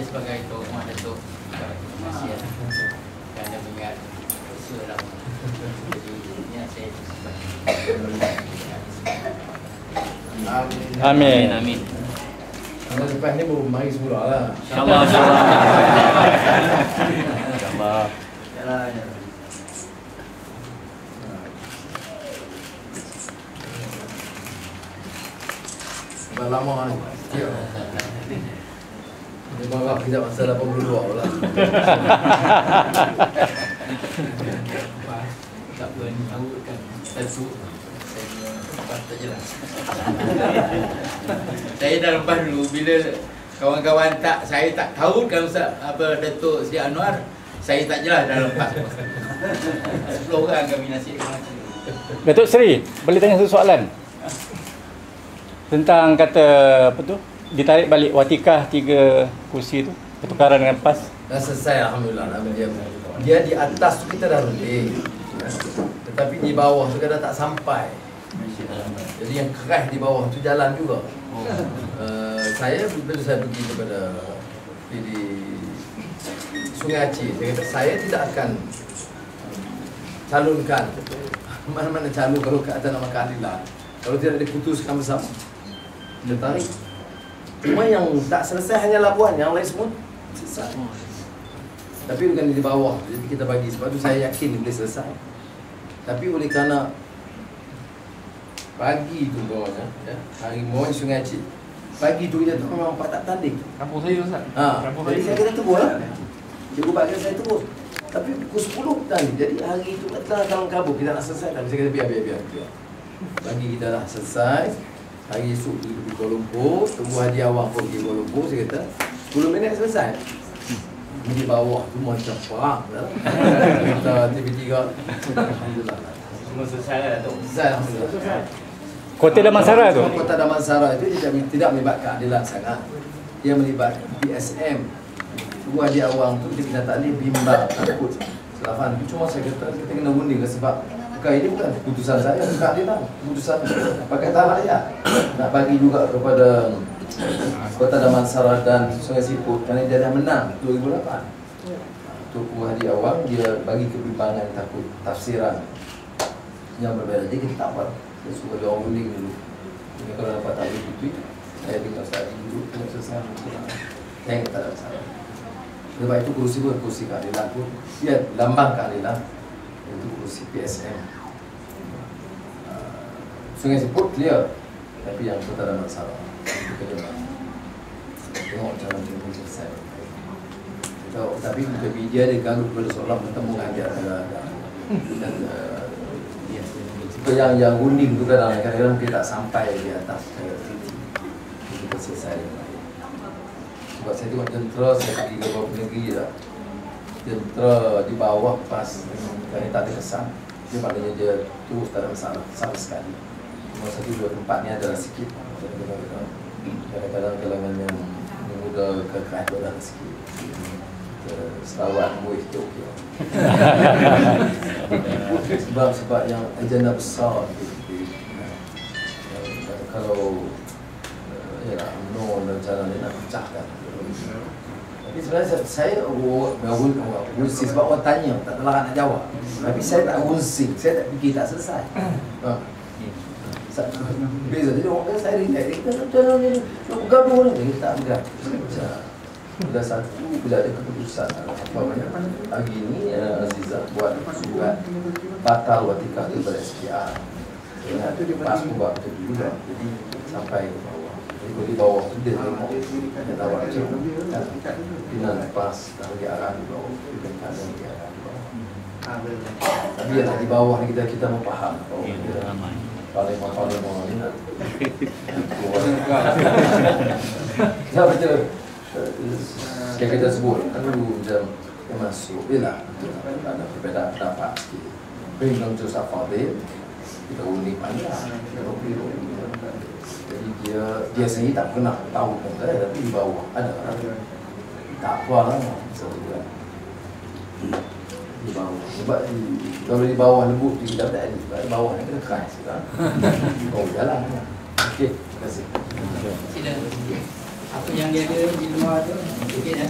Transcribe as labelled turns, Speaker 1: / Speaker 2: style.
Speaker 1: sebagai Tok Datuk Malaysia kerana mengingat usaha lama. Jadi ini yang saya
Speaker 2: Amin.
Speaker 3: Amin.
Speaker 4: Masa lepas ni baru mari semula lah.
Speaker 3: InsyaAllah.
Speaker 2: InsyaAllah.
Speaker 4: Dah lama ni. Dia marah kita masa 82 lah.
Speaker 1: tak berani awalkan satu tak jelas. Saya dah lepas dulu bila kawan-kawan saya tak tahu kan apa Datuk Seri Anwar, saya tak jelas dah lepas. 10 orang kami nasihatkan macam tu.
Speaker 2: Datuk Seri, boleh tanya satu soalan? Tentang kata apa tu? Ditarik balik watikah 3 kursi tu, pertukaran dengan PAS.
Speaker 4: Dah selesai alhamdulillah. Dia di atas tu kita dah runding. Tetapi di bawah tu kadang tak sampai. Jadi yang keras di bawah tu jalan juga. Saya bila saya pergi kepada di Sungai Aceh, saya kata saya tidak akan calonkan mana-mana calon kalau ke atas nama keadilan. Kalau tidak diputuskan bersama, kita tarik. Cuma yang tak selesai hanya Labuan, yang lain semua selesai. Tapi bukan di bawah, jadi kita bagi. Sebab tu saya yakin boleh selesai. Tapi oleh kerana pagi tu bawahnya, ya, hari Moin Sungai Aceh, pagi tu kita tu memang tak tanding.
Speaker 3: Kampung saya Ustaz.
Speaker 4: Jadi saya kata tunggu lah. Cikgu bagi saya tunggu. Tapi pukul 10 tadi. Jadi hari itu kita dalam kabut, kita nak selesai. Tapi saya kata biar. Bagi kita dah selesai. Hari esok kita pergi Kuala Lumpur, tunggu Haji Awang pun pergi Kuala Lumpur. Saya kata 10 minit selesai. Di bawah tu macam perang dah. Kita TV3 alhamdulillah.
Speaker 1: Semua selesai lah Datuk.
Speaker 4: Selesai alhamdulillah.
Speaker 2: Kota Damansara tu.
Speaker 4: Kota Damansara itu tidak melibat keadilan sangat. Dia melibat BSM. Tunggu Haji Awang tu kita tak boleh bimbang takut. Selafan tu cuma saya kata kita kena undi sebab bukan ini bukan keputusan saya, keadilan, keputusan Pakatan Rakyat. Nak bagi juga kepada Kota Damansara dan Sungai Siput kerana dia dah menang 2008. Tuku Haji Awang dia bagi kebimbangan takut tafsiran yang berbeza. Jadi kita tak apa. Saya suruh dia orang undi dulu. Jadi kalau dapat tahu itu, saya tinggal study dulu, tengok selesai. Saya tak ada masalah. Sebab itu kursi keadilan pun dia lambang keadilan. Itu kursi PSM. Sungai Siput clear, tapi yang Kota Damansara tengok jalan ini selesai. Tapi media dia ganggu kepada seorang bertemu dengan dia dan yang gunting tu kadang-kadang kita tak sampai di atas kita selesai. Sebab saya tengok jentera, saya pergi ke beberapa negeri dah. Jentera di bawah pas yang tak ada kesan, dia maknanya dia terus tak ada masalah sama sekali. Cuma 1-2 tempat ni adalah sikit. Kadang-kadang kalangan yang muda kekeras tu ada sikit. Sarawak muih tu okey. Sebab yang agenda besar kalau ialah UMNO dan cara dia nak pecahkan. Tapi sebenarnya saya gungsi sebab orang tanya, tak terlalu nak jawab. Tapi saya tak gungsi, saya tak fikir tak selesai. Beza, jadi orang kata saya relax. Kita macam ni, bergaduh ni, kita tak bergaduh. Bila bila ada keputusan apa banyak hari ini Aziza buat surat batal watikah kepada SPR. Pas buat macam tu juga. Jadi sampai ke bawah. Jadi di bawah tu dia tengok dia tahu macam mana lepas dari arah di bawah kita ada di arah di bawah. Tapi yang di bawah ni kita mau faham. Parlimen ni nak. Ya betul. Yang kita sebut kan dulu macam yang masuk bila ada perbezaan pendapat sikit. Belum tu Safadil kita unik mana. Jadi dia sendiri tak pernah tahu pun tapi di bawah ada tak apa lah sebab di bawah. Sebab kalau di bawah lembut kita tak ada. Sebab di bawah ni kena keras kita. Kau jalan. Okey, terima kasih.
Speaker 1: Sila. apa yang dia ada di luar tu sikit kan.